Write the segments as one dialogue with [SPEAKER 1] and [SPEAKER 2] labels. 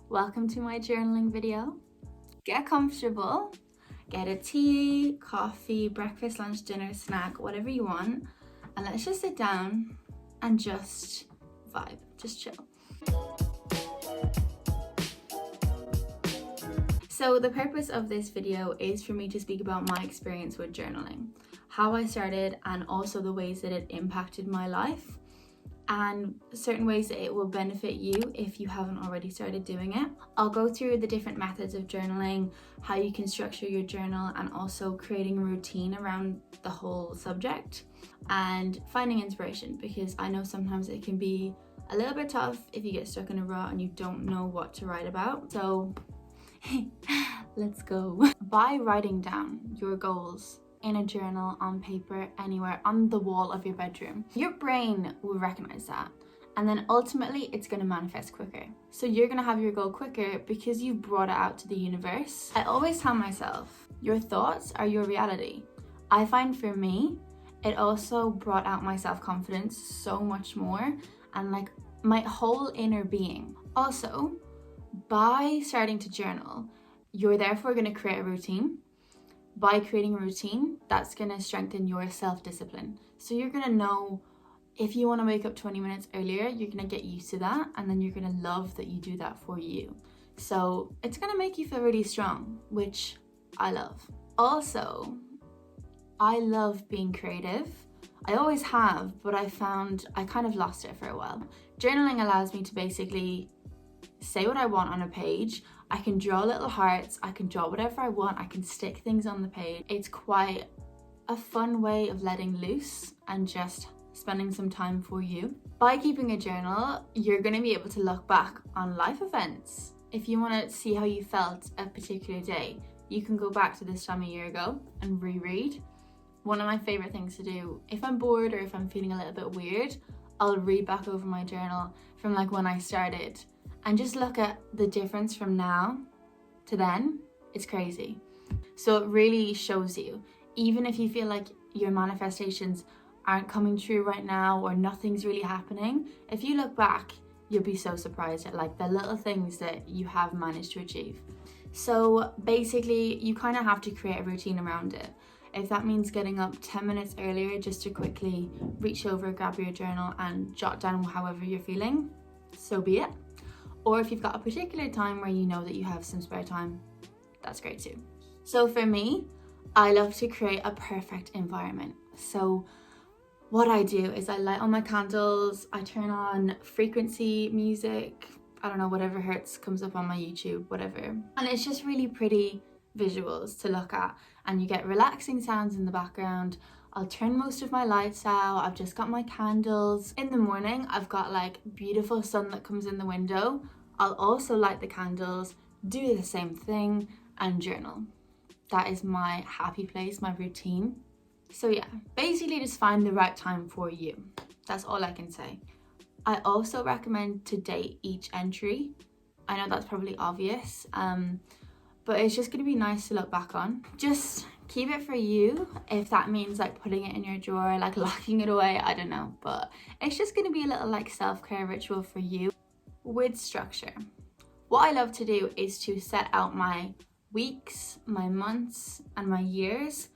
[SPEAKER 1] Welcome to my journaling video. Get comfortable, get a tea, coffee, breakfast, lunch, dinner, snack, whatever you want, and let's just sit down and just vibe, just chill. So the purpose of this video is for me to speak about my experience with journaling, how I started, and also the ways that it impacted my life, and certain ways that it will benefit you if you haven't already started doing it. I'll go through the different methods of journaling, how you can structure your journal, and also creating a routine around the whole subject, and finding inspiration, because I know sometimes it can be a little bit tough if you get stuck in a rut and you don't know what to write about. So let's go. By writing down your goals in a journal, on paper, anywhere, on the wall of your bedroom, your brain will recognize that, and then ultimately it's going to manifest quicker. So you're going to have your goal quicker because you've brought it out to the universe. I always tell myself, your thoughts are your reality. I find for me, it also brought out my self-confidence so much more, and like my whole inner being. Also, by starting to journal, you're therefore going to create a routine. By creating a routine, that's going to strengthen your self-discipline. So you're going to know if you want to wake up 20 minutes earlier, you're going to get used to that, and then you're going to love that you do that for you. So it's going to make you feel really strong, which I love. Also, I love being creative. I always have, but I found I kind of lost it for a while. Journaling allows me to basically say what I want on a page. I can draw little hearts, I can draw whatever I want, I can stick things on the page. It's quite a fun way of letting loose and just spending some time for you. By keeping a journal, you're going to be able to look back on life events. If you want to see how you felt a particular day, you can go back to this time a year ago and reread. One of my favorite things to do, if I'm bored or if I'm feeling a little bit weird, I'll read back over my journal from like when I started, and just look at the difference from now to then. It's crazy. So it really shows you, even if you feel like your manifestations aren't coming true right now or nothing's really happening, if you look back, you'll be so surprised at like the little things that you have managed to achieve. So basically, you kind of have to create a routine around it. If that means getting up 10 minutes earlier just to quickly reach over, grab your journal and jot down however you're feeling, so be it. Or if you've got a particular time where you know that you have some spare time, that's great too. So for me, I love to create a perfect environment. So what I do is I light on my candles, I turn on frequency music, I don't know, whatever hertz comes up on my YouTube, whatever. And it's just really pretty visuals to look at, and you get relaxing sounds in the background. I'll turn most of my lights out, I've just got my candles. In the morning, I've got like beautiful sun that comes in the window. I'll also light the candles, do the same thing, and journal. That is my happy place, my routine. So yeah, basically just find the right time for you. That's all I can say. I also recommend to date each entry. I know that's probably obvious, but it's just gonna be nice to look back on. Just keep it for you. If that means like putting it in your drawer, like locking it away, I don't know. But it's just gonna be a little like self-care ritual for you with structure. What I love to do is to set out my weeks, my months, and my years,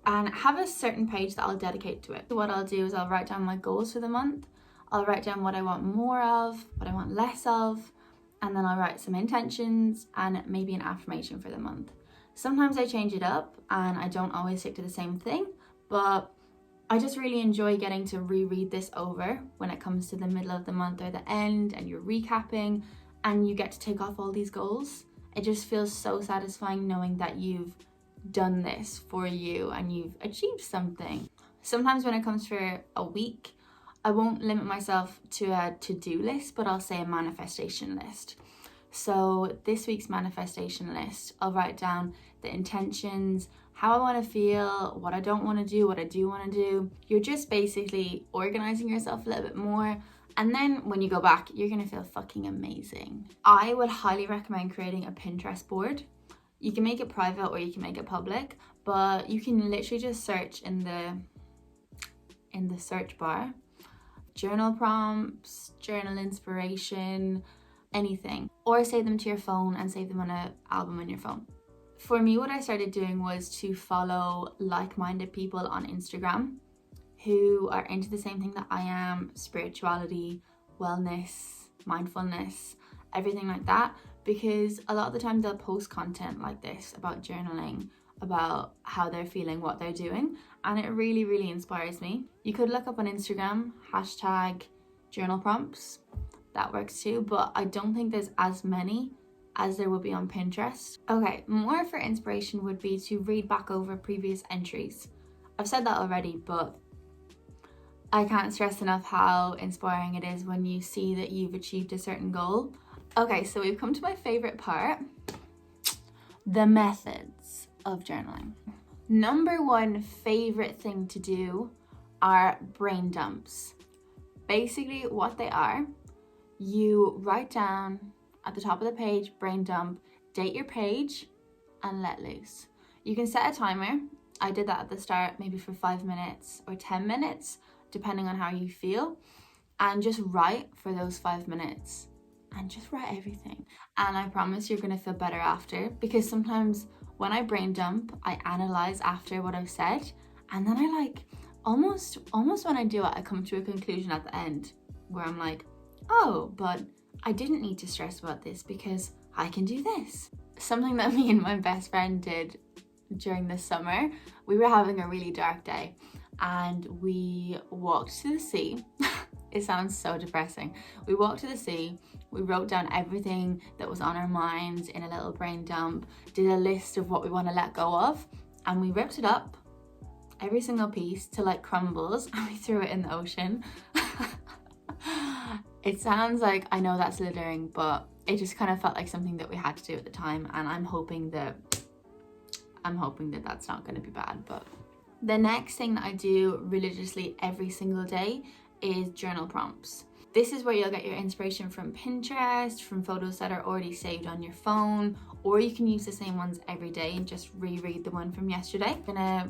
[SPEAKER 1] and have a certain page that I'll dedicate to it. So what I'll do is I'll write down my goals for the month. I'll write down what I want more of, what I want less of, and then I'll write some intentions and maybe an affirmation for the month. Sometimes I change it up and I don't always stick to the same thing, but I just really enjoy getting to reread this over when it comes to the middle of the month or the end, and you're recapping and you get to take off all these goals. It just feels so satisfying knowing that you've done this for you and you've achieved something. Sometimes when it comes for a week, I won't limit myself to a to-do list, but I'll say a manifestation list. So this week's manifestation list, I'll write down the intentions, how I want to feel, what I don't want to do, what I do want to do. You're just basically organizing yourself a little bit more, and then when you go back, you're going to feel fucking amazing. I would highly recommend creating a Pinterest board. You can make it private or you can make it public, but you can literally just search in the search bar, journal prompts, journal inspiration, anything, or save them to your phone and save them on an album on your phone. For me, what I started doing was to follow like-minded people on Instagram who are into the same thing that I am: spirituality, wellness, mindfulness, everything like that. Because a lot of the time they'll post content like this about journaling, about how they're feeling, what they're doing, and it really, really inspires me. You could look up on Instagram, hashtag journal prompts, that works too, but I don't think there's as many as there would be on Pinterest. Okay, more for inspiration would be to read back over previous entries. I've said that already, but I can't stress enough how inspiring it is when you see that you've achieved a certain goal. Okay, so we've come to my favorite part, the methods of journaling. Number one favorite thing to do are brain dumps. Basically what they are, you write down at the top of the page, brain dump, date your page, and let loose. You can set a timer. I did that at the start, maybe for 5 minutes or 10 minutes, depending on how you feel, and just write for those 5 minutes and just write everything. And I promise you're gonna feel better after, because sometimes when I brain dump, I analyze after what I've said, and then I like, almost when I do it, I come to a conclusion at the end where I'm like, oh, but I didn't need to stress about this because I can do this. Something that me and my best friend did during the summer, we were having a really dark day and we walked to the sea. It sounds so depressing. We walked to the sea, we wrote down everything that was on our minds in a little brain dump, did a list of what we want to let go of, and we ripped it up, every single piece, to like crumbles, and we threw it in the ocean. It sounds like, I know that's littering, but it just kind of felt like something that we had to do at the time, and I'm hoping that that's not going to be bad. But the next thing that I do religiously every single day is journal prompts. This is where you'll get your inspiration from Pinterest, from photos that are already saved on your phone, or you can use the same ones every day and just reread the one from yesterday. You're gonna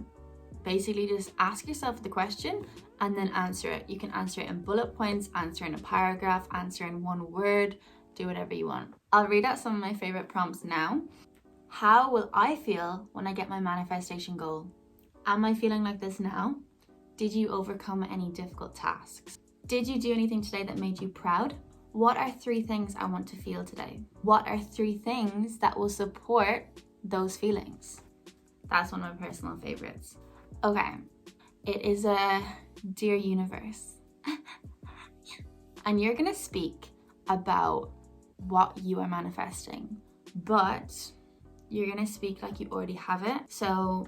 [SPEAKER 1] basically just ask yourself the question and then answer it. You can answer it in bullet points, answer in a paragraph, answer in one word, do whatever you want. I'll read out some of my favorite prompts now. How will I feel when I get my manifestation goal? Am I feeling like this now? Did you overcome any difficult tasks? Did you do anything today that made you proud? What are 3 things I want to feel today? What are 3 things that will support those feelings? That's one of my personal favorites. Okay, it is a Dear Universe. And you're gonna speak about what you are manifesting, but you're gonna speak like you already have it. So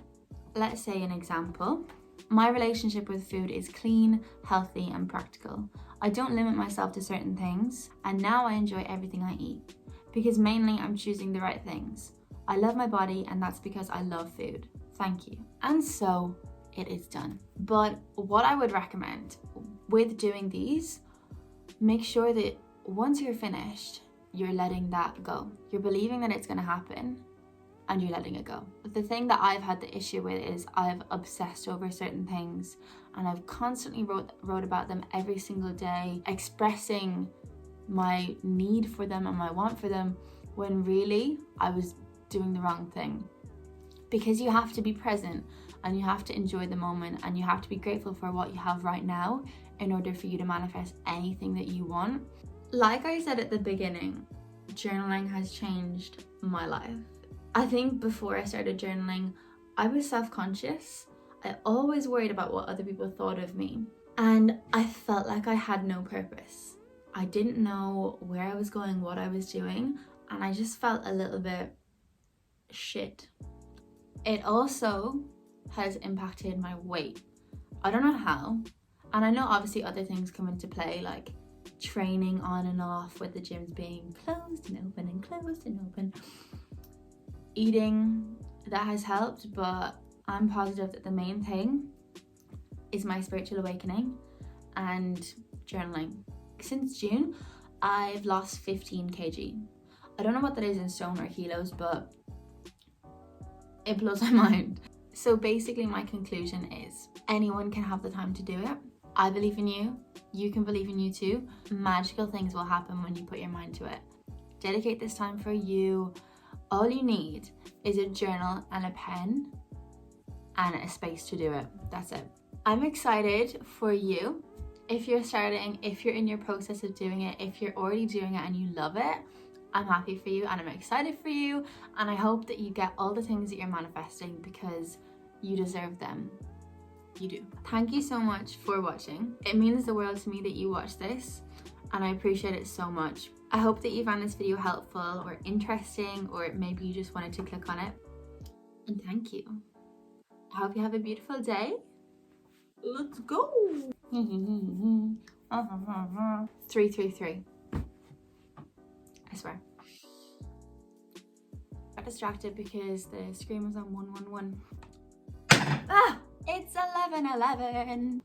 [SPEAKER 1] let's say an example. My relationship with food is clean, healthy, and practical. I don't limit myself to certain things, and now I enjoy everything I eat, because mainly I'm choosing the right things. I love my body, and that's because I love food. Thank you. And so it is done. But what I would recommend with doing these, make sure that once you're finished, you're letting that go. You're believing that it's gonna happen, and you're letting it go. But the thing that I've had the issue with is I've obsessed over certain things, and I've constantly wrote about them every single day, expressing my need for them and my want for them, when really I was doing the wrong thing. Because you have to be present, and you have to enjoy the moment, and you have to be grateful for what you have right now in order for you to manifest anything that you want. Like I said at the beginning, journaling has changed my life. I think before I started journaling, I was self-conscious. I always worried about what other people thought of me, and I felt like I had no purpose. I didn't know where I was going, what I was doing, and I just felt a little bit shit. It also has impacted my weight. I don't know how, and I know obviously other things come into play, like training on and off with the gyms being closed and open and closed and open. Eating, that has helped, but I'm positive that the main thing is my spiritual awakening and journaling. Since June, I've lost 15 kg. I don't know what that is in stone or kilos, but it blows my mind. So basically my conclusion is anyone can have the time to do it. I believe in you. You can believe in you too. Magical things will happen when you put your mind to it. Dedicate this time for you. All you need is a journal and a pen and a space to do it. That's it. I'm excited for you. If you're starting, if you're in your process of doing it, if you're already doing it and you love it, I'm happy for you and I'm excited for you, and I hope that you get all the things that you're manifesting because you deserve them. You do. Thank you so much for watching. It means the world to me that you watch this, and I appreciate it so much. I hope that you found this video helpful or interesting, or maybe you just wanted to click on it. And thank you. I hope you have a beautiful day. Let's go. 333. I swear. Got distracted because the screen was on 111. Ah! It's 11:11.